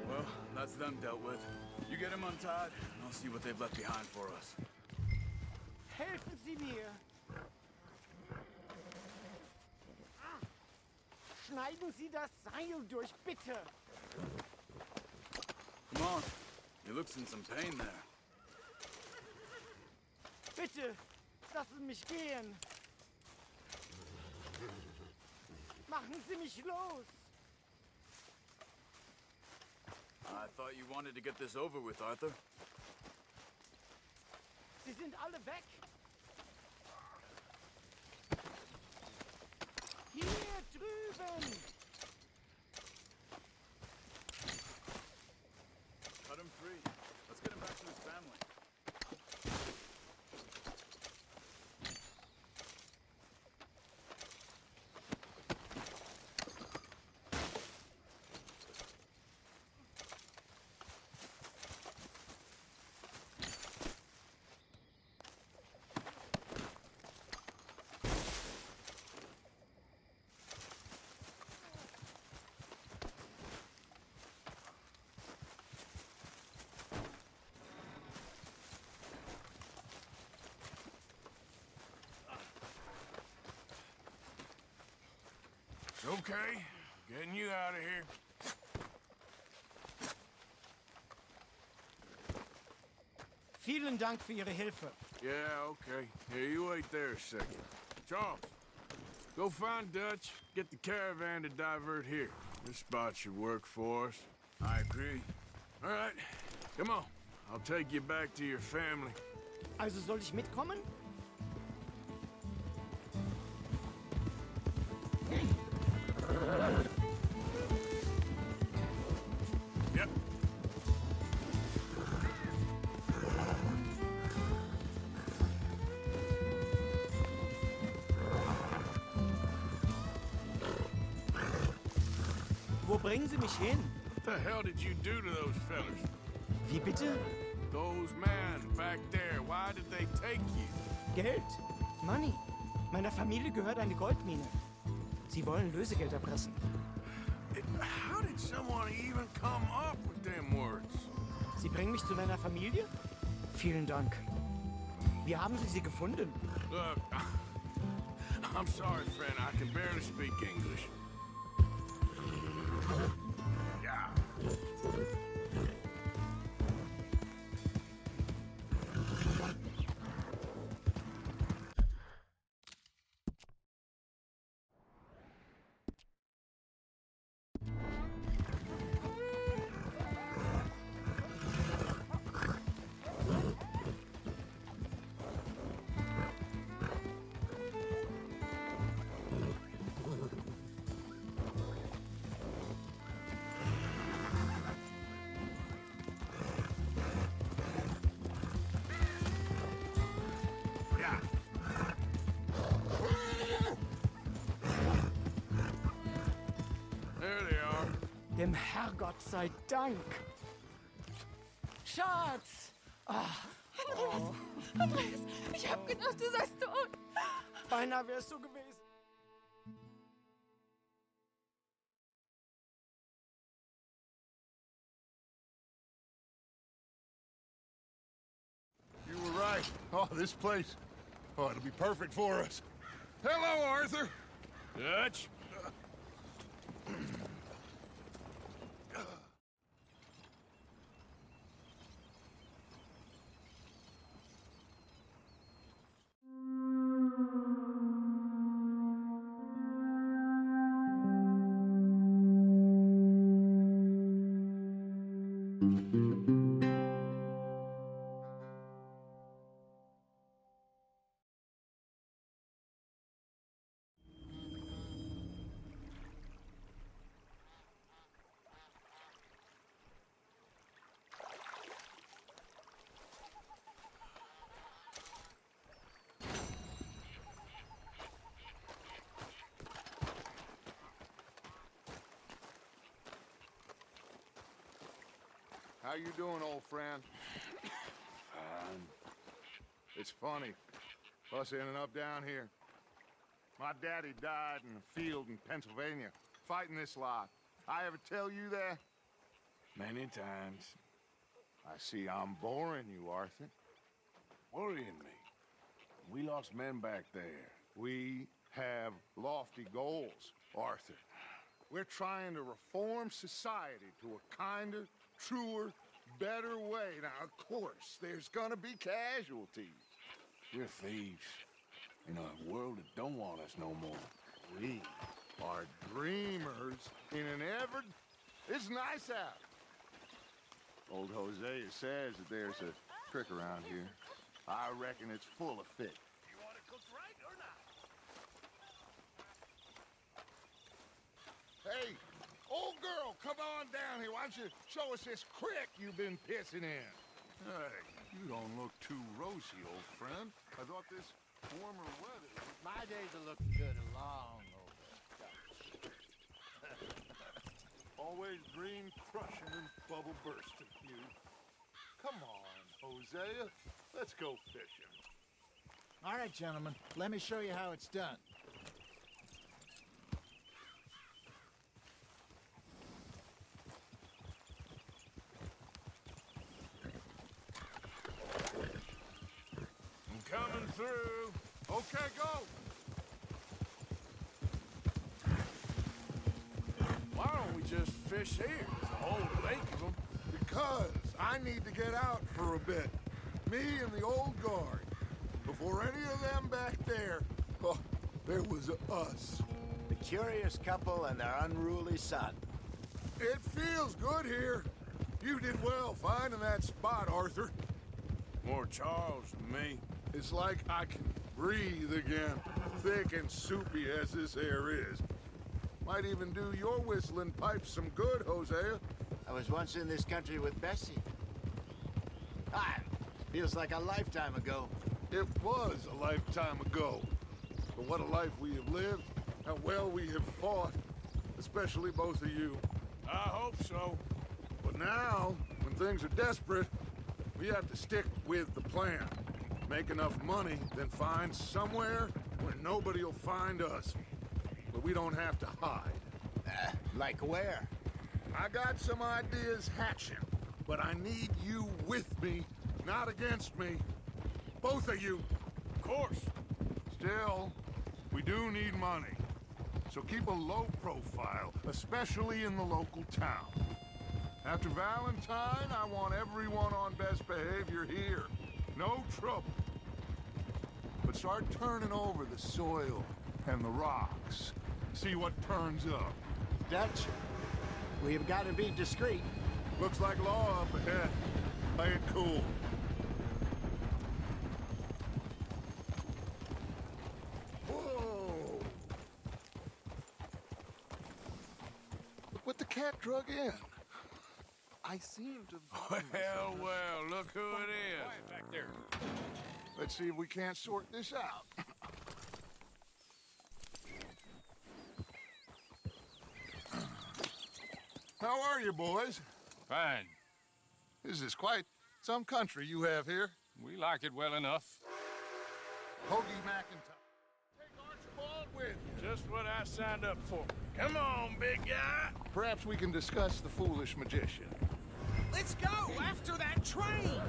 Well, that's them dealt with. You get them untied, and I'll see what they've left behind for us. Helfen Sie mir! Schneiden Sie das Seil durch, bitte! Come on. He looks in some pain there. Bitte, lassen mich gehen! Machen Sie mich los! I thought you wanted to get this over with, Arthur. Sie sind alle weg! Hier drüben! Cut him free. Let's get him back to his family. It's okay. Getting you out of here. Vielen Dank für Ihre Hilfe. Yeah, okay. Here, you wait there a second. Charles, go find Dutch. Get the caravan to divert here. This spot should work for us. I agree. All right, come on. I'll take you back to your family. Also soll ich mitkommen? Yep. Wo bringen Sie mich hin? What the hell did you do to those fellas? Wie bitte? Those men back there, why did they take you? Geld. Money. Meiner Familie gehört eine Goldmine. Sie wollen Lösegeld erpressen. How did someone even come up with them words? Sie bringen mich zu meiner Familie? Vielen Dank. Wie haben Sie sie gefunden? Look, I'm sorry, friend. I can barely speak English. Yeah. Yeah. There they are. Dem Herrgott sei Dank. Schatz! Andreas, ich hab gedacht, du seist tot. Beinahe wär's so gewesen. You were right. Oh, this place. Oh, it'll be perfect for us. Hello, Arthur. Dutch? How you doing, old friend? It's funny, us ending up down here. My daddy died in a field in Pennsylvania, fighting this lot. I ever tell you that? Many times. I see I'm boring you, Arthur. Worrying me. We lost men back there. We have lofty goals, Arthur. We're trying to reform society to a kinder, truer, better way. Now, of course, there's gonna be casualties. We're thieves. In a world that don't want us no more. We are dreamers in an ever... It's nice out. Old Hosea says that there's a trick around here. I reckon it's full of fit. You want it cooked right or not? Hey, old girl, come on down here. Why don't you show us this creek you've been pissing in? Hey, you don't look too rosy, old friend. I thought this warmer weather... My days are looking good and long over. Always green crushing and bubble bursting, you. Come on, Hosea. Let's go fishing. All right, gentlemen, let me show you how it's done. I'm coming through. Okay, go. Why don't we just fish here? There's a whole lake of them. Because I need to get out for a bit. Me and the old guard. Before any of them back there, oh, there was us. The curious couple and their unruly son. It feels good here. You did well finding that spot, Arthur. More Charles than me. It's like I can breathe again, thick and soupy as this air is. Might even do your whistling pipes some good, Hosea. I was once in this country with Bessie. Ah, feels like a lifetime ago. It was a lifetime ago. But what a life we have lived, how well we have fought, especially both of you. I hope so. But now, when things are desperate, we have to stick with the plan. Make enough money, then find somewhere where nobody will find us. Where we don't have to hide. Like where? I got some ideas hatching, but I need you with me, not against me. Both of you. Of course. Still, we do need money. So keep a low profile, especially in the local town. After Valentine, I want everyone on best behavior here. No trouble. But start turning over the soil and the rocks. See what turns up. Dutch, we've got to be discreet. Looks like law up ahead. Play it cool. Whoa! Look what the cat drug in. I seem to... Well, look who it is. Quiet back there. Let's see if we can't sort this out. How are you, boys? Fine. This is quite some country you have here. We like it well enough. Hoagie McIntyre. Take Archibald with you. Just what I signed up for. Come on, big guy. Perhaps we can discuss the foolish magician. Let's go after that train!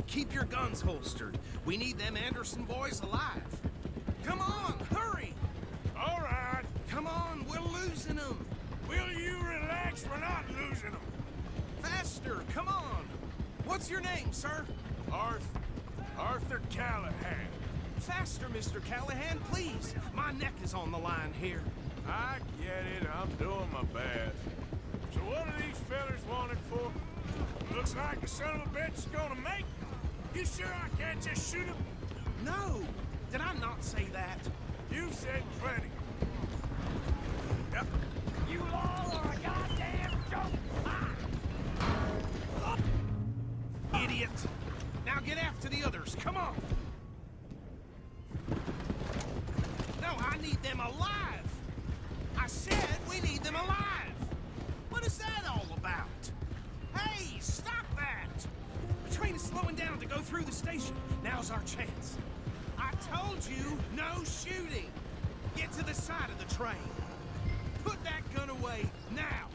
Keep your guns holstered. We need them Anderson boys alive. Come on, hurry! All right. Come on, we're losing them. Will you relax? We're not losing them. Faster, come on. What's your name, sir? Arthur Callahan. Faster, Mr. Callahan, please. My neck is on the line here. I get it. I'm doing my best. So what are these fellers wanted for? Looks like the son of a bitch is gonna make. You sure I can't just shoot him? No, did I not say that? You said plenty. Yep. You all are a goddamn joke! Ah! Idiot! Now get after the others, come on! No, I need them alive! I said we need them alive! What is that all about? Hey, stop that! The train is slowing down to go through the station. Now's our chance. I told you, no shooting. Get to the side of the train. Put that gun away, now.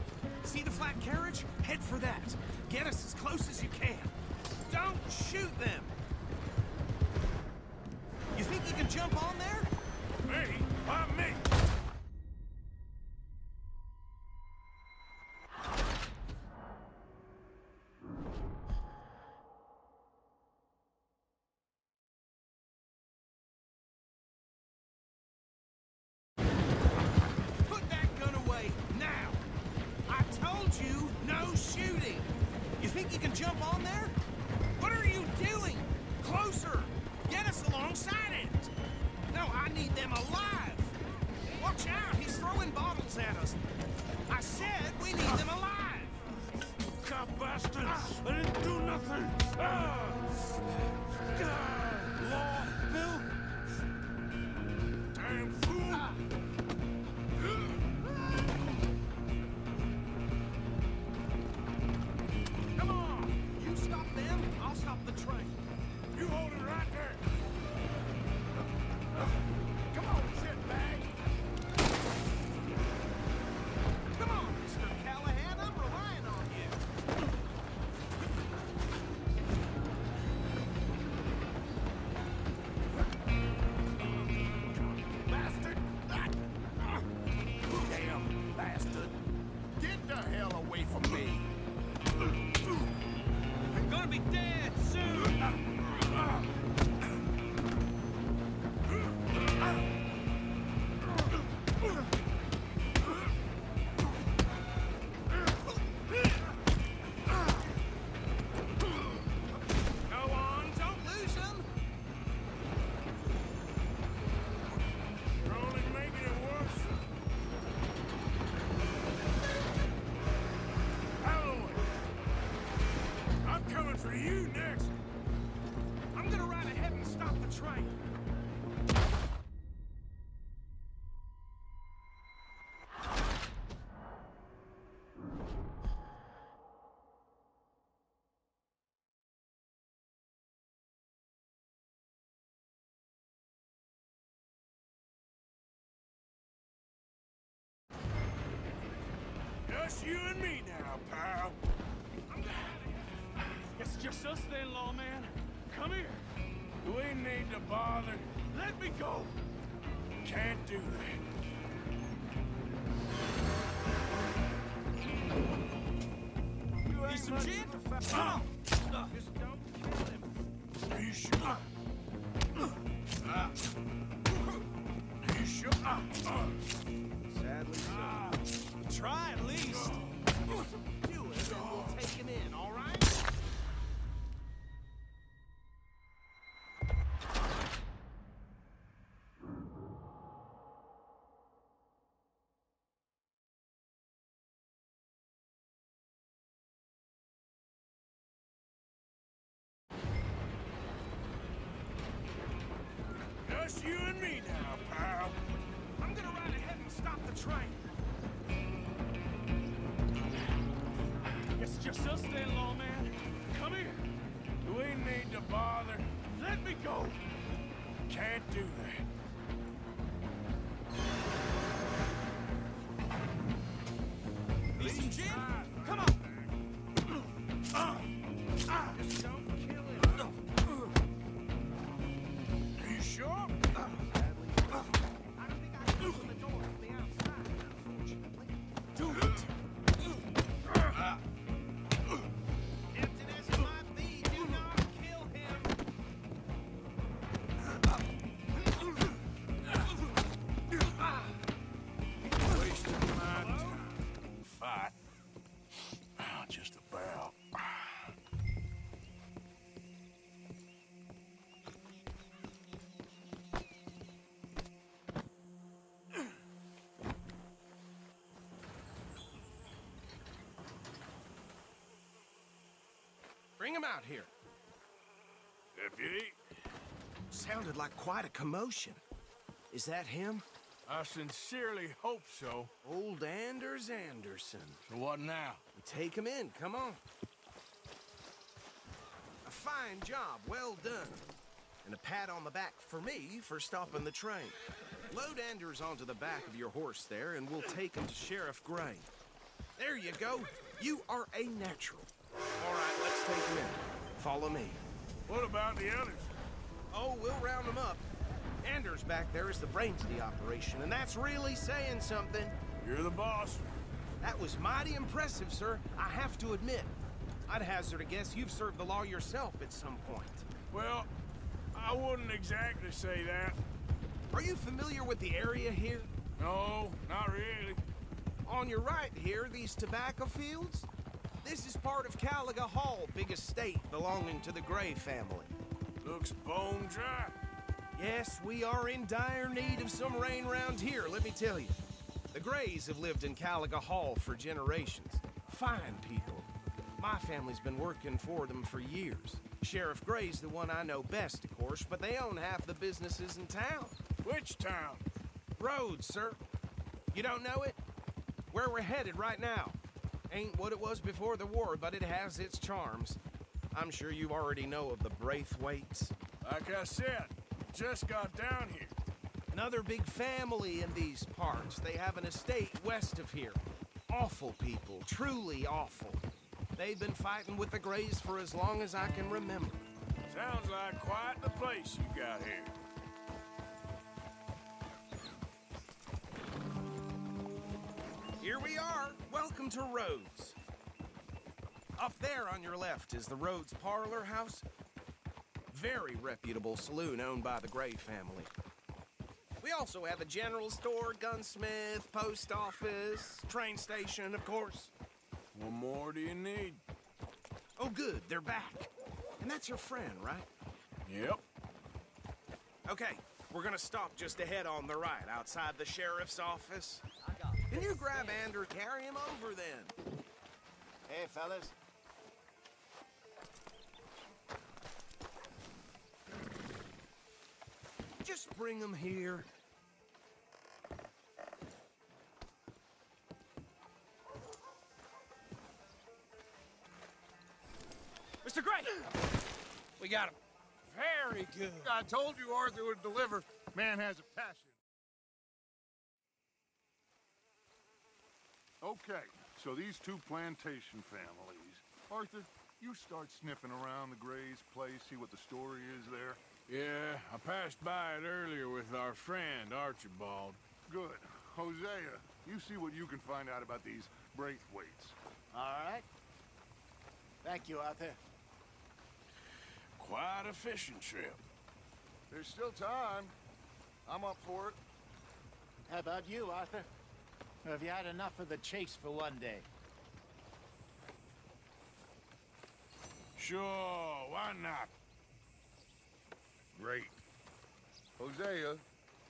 See the flat carriage? Head for that. Get us as close as you can. Don't shoot them. You think you can jump on there? Me? Why me? Put that gun away, now. I told you, no shooting. You think you can jump on there? What are you doing? Closer. Get us alongside it. No, I need them alive. Watch out, he's throwing bottles at us. I said we need them alive. Cop bastards! I didn't do nothing! Law, Bill? Damn fool! Come on. You stop them, I'll stop the train. You hold it right there! Come on, shitbag. Come on, Mr. Callahan, I'm relying on you. Bastard! Damn bastard! Get the hell away from me! I'm gonna be dead soon. Go on, don't lose him. You're only making it worse. Holloway! I'm coming for you next! I'm gonna ride ahead and stop the train. Just you and me now, pal. It's just us then, lawman. Come here. We need to bother. Let me go. Can't do that. Need some gin? Come on. Just don't kill him. Are you sure? Are you sure? Sadly so. Try at least. Do it, and we'll take him in, all right? Just you and me now, pal. I'm gonna ride ahead and stop the train. It's just us then, lawman. Come here. We need to bother. Let me go. Can't do that. Need some gin? Come on. Just don't kill him. Are you sure? I don't think I can open the door from the outside, unfortunately. Do it. Tempted as it might be, do not kill him. Wasting my time. Fight. Just about. Bring him out here. Deputy, Sounded like quite a commotion. Is that him? I sincerely hope so. Old Anders Anderson. So what now? Take him in, come on. A fine Fine job, well done. And a pat on the back for me for stopping the train. Load Anders onto the back of your horse there, and we'll take him to Sheriff Gray. There you go. You are a natural. All right, let's take him in. Follow me. What about the others? Oh, we'll round them up. Anders back there is the brains of the operation, and that's really saying something. You're the boss. That was mighty impressive, sir. I have to admit. I'd hazard a guess you've served the law yourself at some point. Well, I wouldn't exactly say that. Are you familiar with the area here? No, not really. On your right here, these tobacco fields? This is part of Caliga Hall, big estate belonging to the Gray family. Looks bone dry. Yes, we are in dire need of some rain round here, let me tell you. The Grays have lived in Caliga Hall for generations. Fine people. My family's been working for them for years. Sheriff Gray's the one I know best, of course, but they own half the businesses in town. Which town? Rhodes, sir. You don't know it? Where we're headed right now. Ain't what it was before the war, but it has its charms. I'm sure you already know of the Braithwaites. Like I said, just got down here. Another big family in these parts. They have an estate west of here. Awful people, truly awful. They've been fighting with the Grays for as long as I can remember. Sounds like quite the place you got here. Here we are. Welcome to Rhodes. Up there on your left is the Rhodes Parlor House. Very reputable saloon owned by the Gray family. We also have a general store, gunsmith, post office, train station, of course. What more do you need? Oh, good, they're back. And that's your friend, right? Yep. Okay, we're gonna stop just ahead on the right, outside the sheriff's office. Can you grab Andrew, carry him over then? Hey, fellas. Just bring him here. Mr. Gray! We got him. Very good. I told you Arthur would deliver. Man has a passion. Okay, so these two plantation families. Arthur, you start sniffing around the Gray's place, see what the story is there. Yeah, I passed by it earlier with our friend, Archibald. Good. Hosea, you see what you can find out about these Braithwaites. All right. Thank you, Arthur. Quite a fishing trip. There's still time. I'm up for it. How about you, Arthur? Or have you had enough of the chase for one day? Sure, why not? Great. Hosea,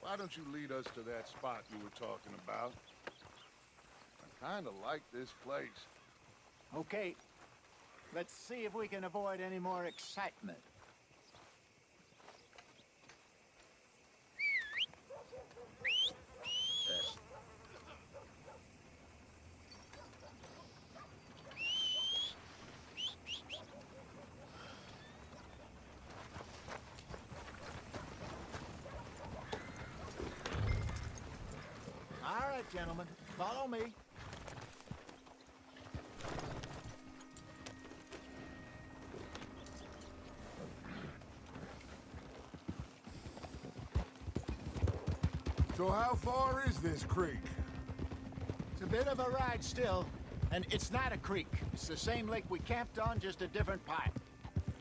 why don't you lead us to that spot you were talking about? I kind of like this place. Okay. Let's see if we can avoid any more excitement. All right, gentlemen, follow me. So how far is this creek? It's a bit of a ride still, and it's not a creek. It's the same lake we camped on, just a different pipe.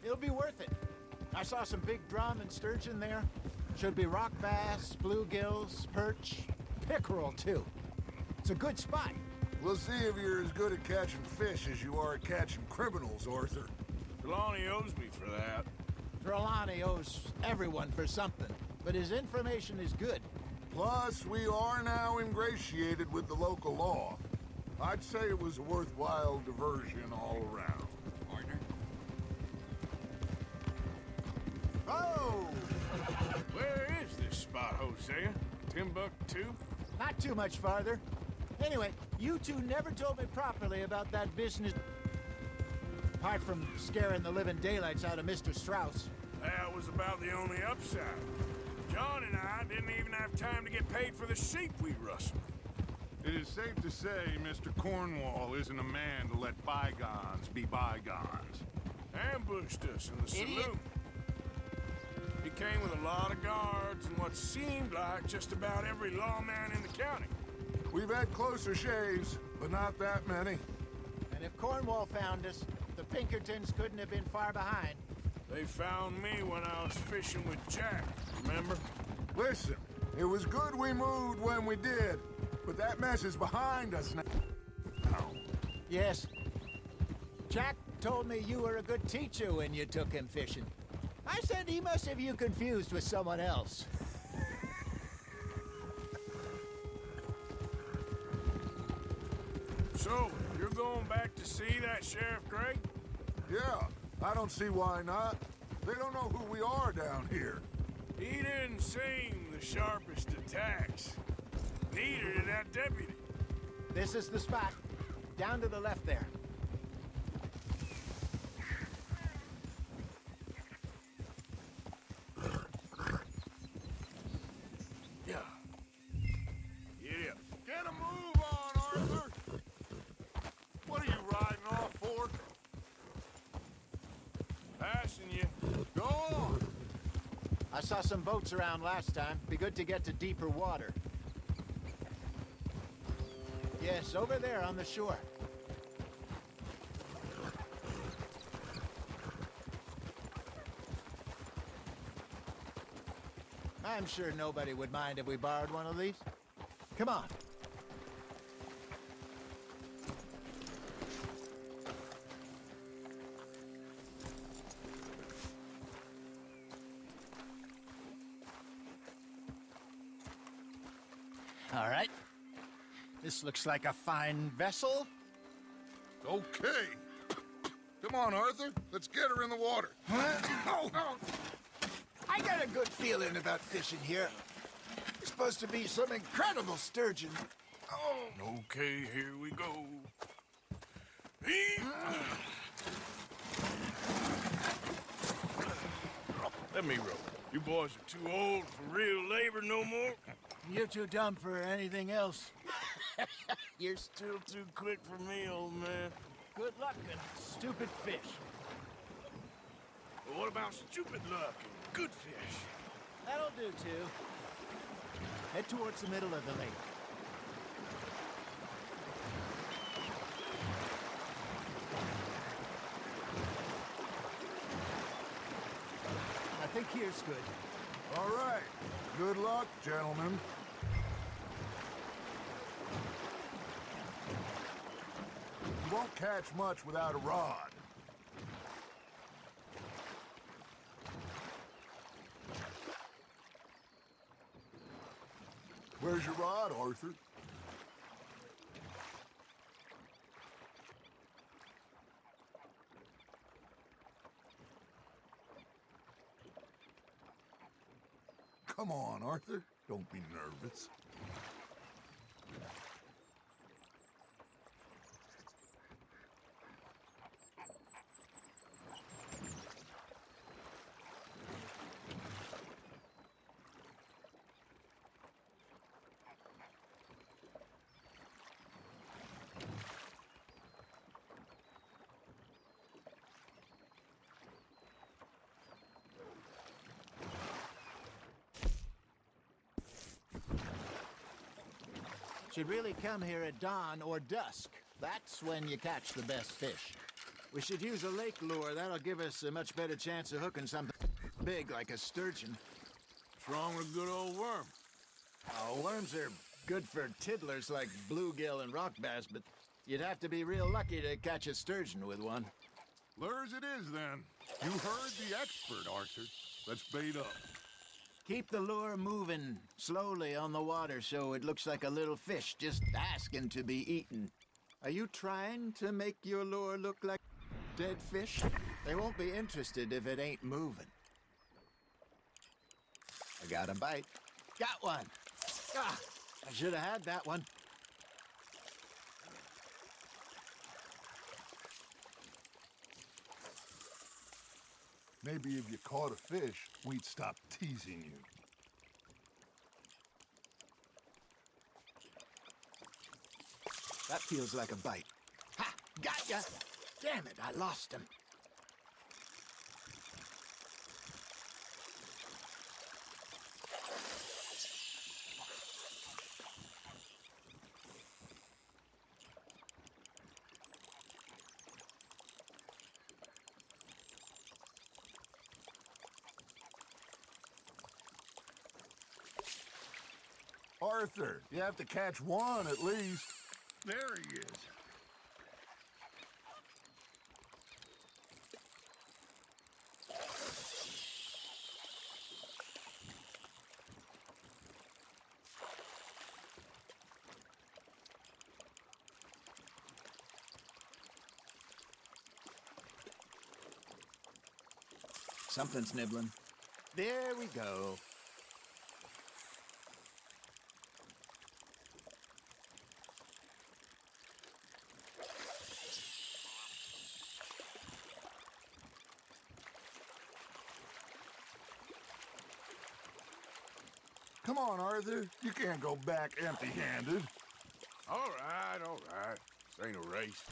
It'll be worth it. I saw some big drum and sturgeon there. Should be rock bass, bluegills, perch, pickerel too. It's a good spot. We'll see if you're as good at catching fish as you are at catching criminals, Arthur. Trelawney owes me for that. Trelawney owes everyone for something, but his information is good. Plus, we are now ingratiated with the local law. I'd say it was a worthwhile diversion all around. Partner. Oh! Where is this spot, Hosea? Timbuktu? Not too much farther. Anyway, you two never told me properly about that business Apart from scaring the living daylights out of Mr. Strauss. That was about the only upside. John and I didn't even have time to get paid for the sheep we rustled. It is safe to say Mr. Cornwall isn't a man to let bygones be bygones. Ambushed us in the Idiot. saloon. He came with a lot of guards and what seemed like just about every lawman in the county. We've had closer shaves, but not that many. And if Cornwall found us, the Pinkertons couldn't have been far behind. They found me when I was fishing with Jack, remember? Listen, it was good we moved when we did, but that mess is behind us now. Yes. Jack told me you were a good teacher when you took him fishing. I said he must have you confused with someone else. So, you're going back to see that Sheriff Gray? Yeah, I don't see why not. They don't know who we are down here. He didn't seem the sharpest attacks. Neither did that deputy. This is the spot. Down to the left there. Yeah. Get up. Get a move on, Arthur! What are you riding off for? Passing you. Go on! I saw some boats around last time. Be good to get to deeper water. Yes, over there on the shore. I'm sure nobody would mind if we borrowed one of these. Come on. All right. This looks like a fine vessel. Okay. Come on, Arthur. Let's get her in the water. I got a good feeling about fishing here. It's supposed to be some incredible sturgeon. Okay, here we go. Let me row. You boys are too old for real labor no more. You're too dumb for anything else. You're still too quick for me, old man. Good luck and stupid fish. But what about stupid luck and good fish? That'll do, too. Head towards the middle of the lake. I think here's good. All right. Good luck, gentlemen. You won't catch much without a rod. Where's your rod, Arthur? Come on, Arthur. Don't be nervous. Should really come here at dawn or dusk. That's when you catch the best fish. We should use a lake lure. That'll give us a much better chance of hooking something big like a sturgeon. What's wrong with a good old worm? Oh, worms are good for tiddlers like bluegill and rock bass, but you'd have to be real lucky to catch a sturgeon with one. Lures it is, then. You heard the expert, Arthur. Let's bait up. Keep the lure moving slowly on the water so it looks like a little fish just asking to be eaten. Are you trying to make your lure look like dead fish? They won't be interested if it ain't moving. I got a bite. Got one. Ah, I should have had that one. Maybe if you caught a fish, we'd stop teasing you. That feels like a bite. Ha! Got ya! Damn it, I lost him. Arthur, you have to catch one at least. There he is. Something's nibbling. There we go. Come on, Arthur. You can't go back empty-handed. All right, all right. This ain't a race.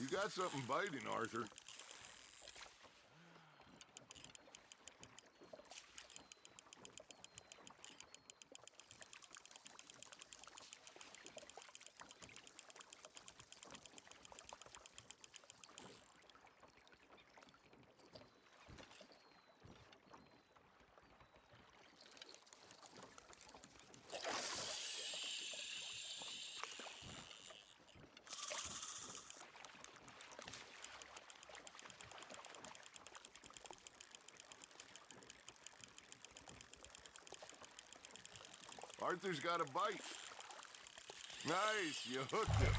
You got something biting, Arthur. Arthur's got a bite. Nice, you hooked him.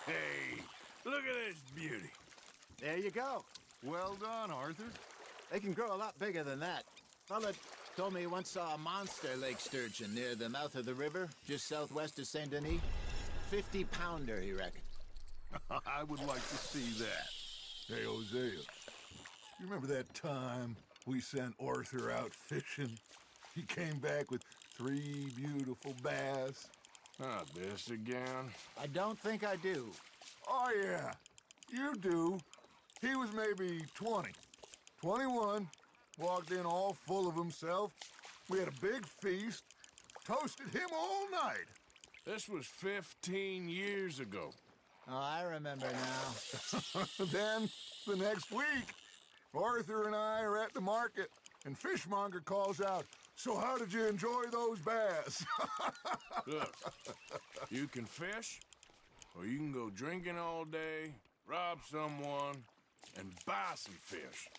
Hey, look at this beauty. There you go. Well done, Arthur. They can grow a lot bigger than that. Fella told me he once saw a monster lake sturgeon near the mouth of the river, just southwest of Saint Denis. 50-pounder, he reckoned. I would like to see that. Hey, Hosea, you remember that time we sent Arthur out fishing? He came back with 3 beautiful bass. Not this again. I don't think I do. Oh, yeah, you do. He was maybe 20, 21, walked in all full of himself. We had a big feast, toasted him all night. This was 15 years ago. Oh, I remember now. Then, the next week, Arthur and I are at the market, and Fishmonger calls out, "So how did you enjoy those bass?" Look, you can fish, or you can go drinking all day, rob someone, and buy some fish.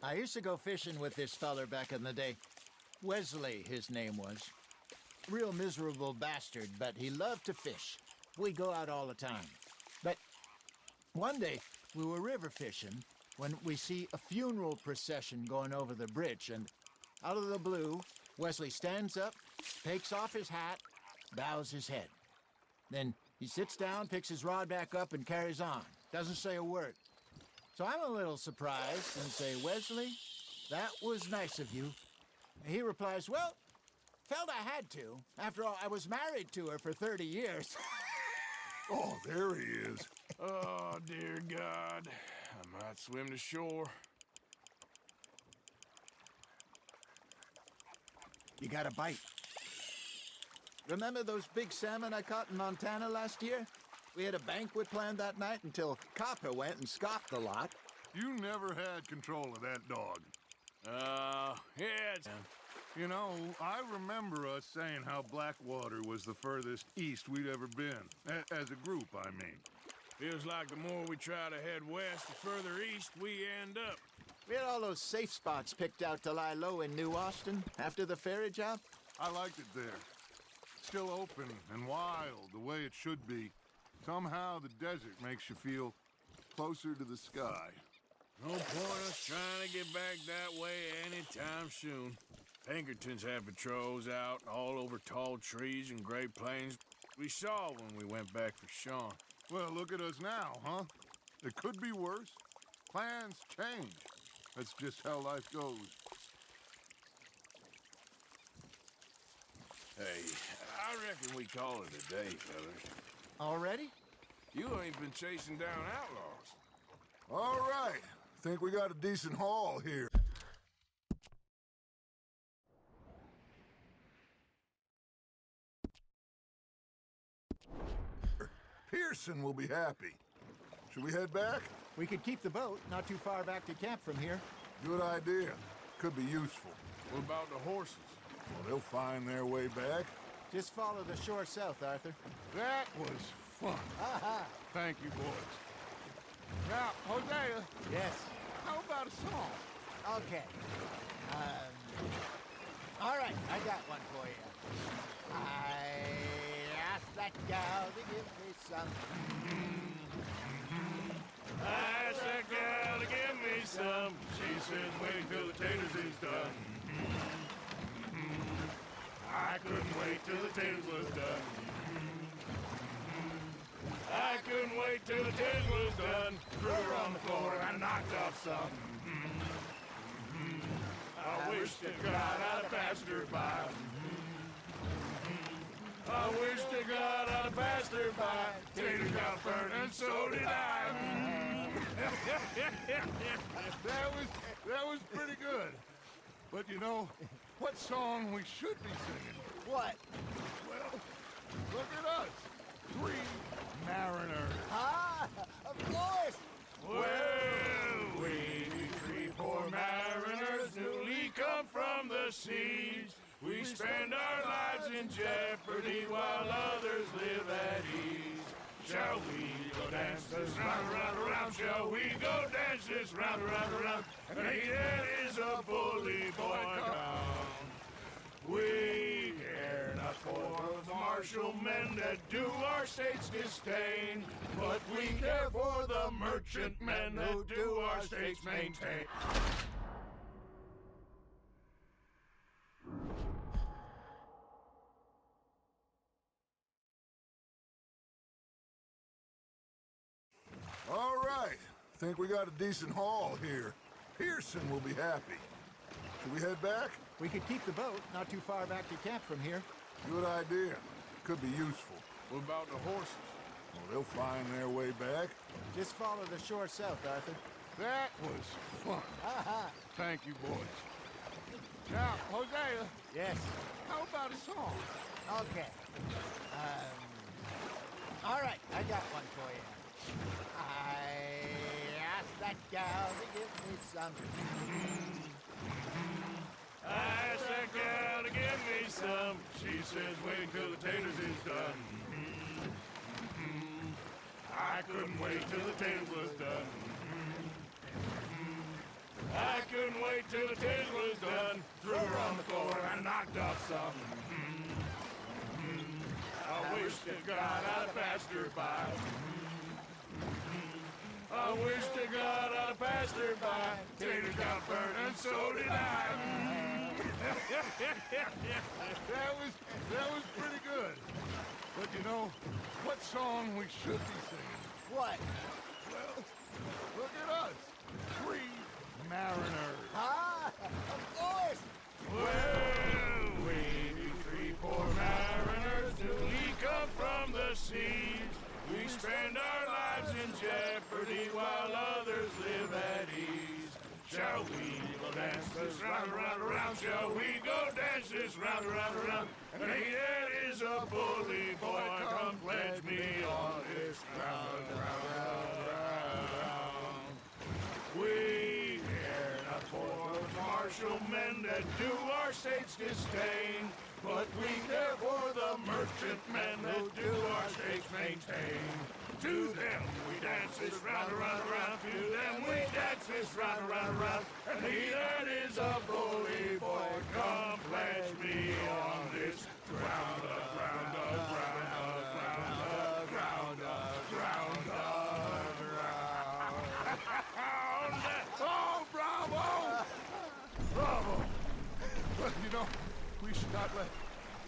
I used to go fishing with this feller back in the day. Wesley, his name was. real miserable bastard, but he loved to fish. We go out all the time. But one day, we were river fishing when we see a funeral procession going over the bridge, and out of the blue, Wesley stands up, takes off his hat, bows his head. Then he sits down, picks his rod back up, and carries on. Doesn't say a word. So I'm a little surprised and say, Wesley, that was nice of you. And he replies, well, felt I had to. After all, I was married to her for 30 years. Oh, there he is. Oh, dear God. I might swim to shore. You got a bite. Remember those big salmon I caught in Montana last year? We had a banquet planned that night until Copper went and scoffed a lot. You never had control of that dog. Yeah, it's... You know, I remember us saying how Blackwater was the furthest east we'd ever been. As a group, I mean. Feels like the more we try to head west, the further east we end up. We had all those safe spots picked out to lie low in New Austin after the ferry job. I liked it there. Still open and wild, the way it should be. Somehow the desert makes you feel closer to the sky. No point us trying to get back that way anytime soon. Pinkertons have patrols out all over tall trees and Great Plains. We saw when we went back for Sean. Well, look at us now, huh? It could be worse. Plans change. That's just how life goes. Hey, I reckon we call it a day, fellas. Already? You ain't been chasing down outlaws. All right. Think we got a decent haul here. Pearson will be happy. Should we head back? We could keep the boat not too far back to camp from here. Good idea. Could be useful. What about the horses? Well, they'll find their way back. Just follow the shore south, Arthur. That was fun. Aha! Thank you, boys. Now, Hosea, Yes. how about a song? Okay. All right, I got one for you. I asked that gal to give me some. I asked that gal to give me some. She says wait till the taters is done. I couldn't wait till the taters was done. I couldn't wait till the taters was done. Threw her on the floor and I knocked off some. I wish to God I'd passed her by. I wish to God I'd passed her by. Tater got burned and so did I. That was pretty good. But you know, what song we should be singing? What? Well, look at us. 3 mariners. Ah, of course. Well, we 3 poor mariners newly come from the seas. We spend our lives in jeopardy while others live at ease. Shall we go dance this round, round, around? Shall we go dance this round, round, around? And it is a bully boy town. We care not for the martial men that do our state's disdain, but we care for the merchant men that do our state's maintain. All right. Think we got a decent haul here. Pearson will be happy. Should we head back? We could keep the boat not too far back to camp from here. Good idea. Could be useful. What about the horses? Well, they'll find their way back. Just follow the shore south, Arthur. That was fun. Aha! Thank you, boys. Now, Hosea, Yes. how about a song? Okay. All right, I got one for you. I asked that gal to give me some. I asked that gal to give me some. She says wait till the taters is done. I couldn't wait till the taters was done. I couldn't wait till the taters was done. Threw her on the floor and I knocked off some. to God I passed her by. I wish to God I passed her by. Taters got burnt and so did I. That was pretty good. But you know, what song we should be singing? What? Well, look at us. 3 mariners. Ah, of course. Well, we be 3 poor mariners, newly come from the seas. We spend our lives in jeopardy while others live at ease. Shall we go dance this round, around, around? Shall we go dance this round, around, around? And he that is a bully boy, come pledge me on this round, round, round, round. We care not for those martial men that do our state's disdain, but we care for the merchant men that do our states maintain. To them we dance this round, around, around. To them we dance this round, around, around. And he that is a bully boy, come pledge me on this ground up, ground up, ground up, ground up, ground up, ground up, ground up. Oh, bravo! Bravo! Well, you know, we should not let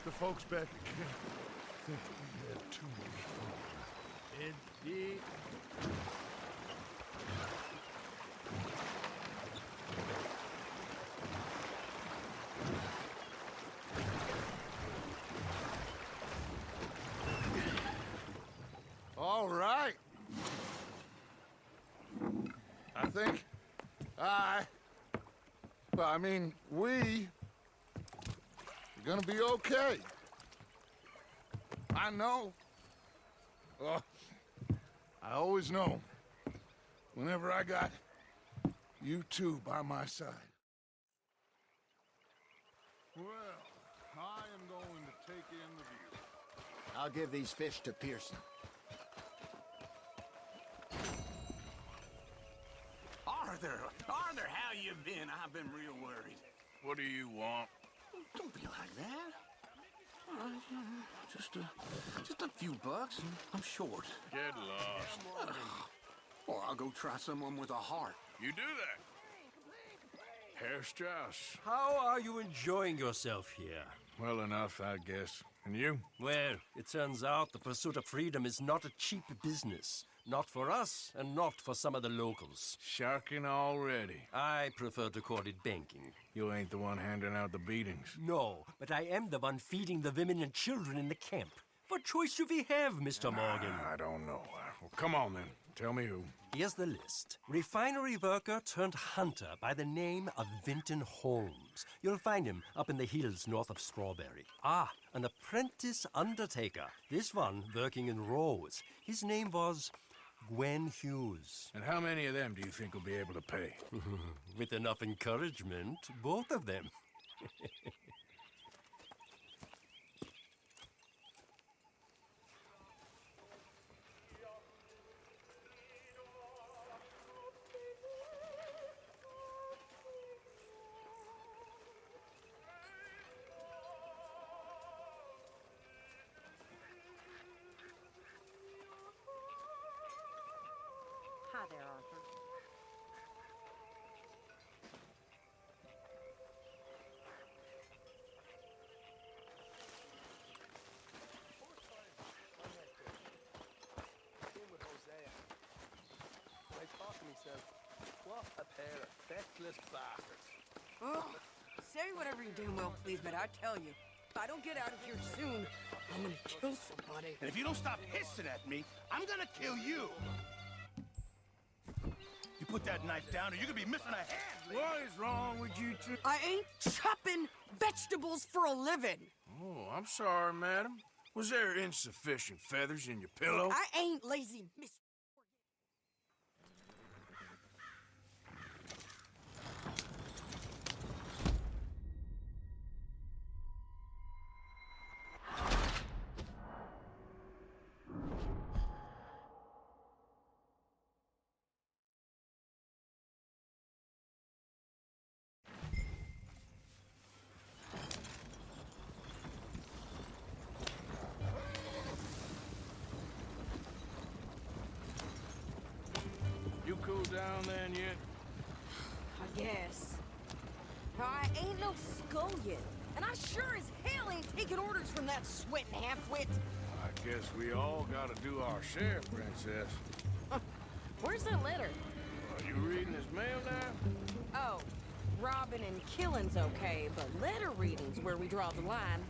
the folks back again think that we had too much fun. Indeed. All right. I think we're gonna be okay. I know. Oh, I always know whenever I got you two by my side. Well, I am going to take in the view. I'll give these fish to Pearson. Arthur, how you been? I've been real worried. What do you want? Don't be like that. All right, just a few bucks. I'm short. Get lost. Or I'll go try someone with a heart. You do that. Herr Strauss. How are you enjoying yourself here? Well enough, I guess. And you? Well, it turns out the pursuit of freedom is not a cheap business. Not for us, and not for some of the locals. Sharking already. I prefer to call it banking. You ain't the one handing out the beatings. No, but I am the one feeding the women and children in the camp. What choice do we have, Mr. Morgan? I don't know. Well, come on then. Tell me who. Here's the list. Refinery worker turned hunter by the name of Vinton Holmes. You'll find him up in the hills north of Strawberry. Ah, an apprentice undertaker. This one working in Rose. His name was Gwen Hughes. And how many of them do you think will be able to pay? With enough encouragement, both of them. Hi there, Arthur. What a pair of feckless bastards. Oh, say whatever you damn well please, but I tell you, if I don't get out of here soon, I'm gonna kill somebody. And if you don't stop hissing at me, I'm gonna kill you. You put that knife down or you're gonna be missing a hand. What is wrong with you two? I ain't chopping vegetables for a living. Oh, I'm sorry, madam. Was there insufficient feathers in your pillow? I ain't lazy, Miss. guess. I ain't no scullion, and I sure as hell ain't taking orders from that sweating half-wit. I guess we all gotta do our share, Princess. Where's that letter? Are you reading his mail now? Oh, robbing and killing's okay, but letter reading's where we draw the line.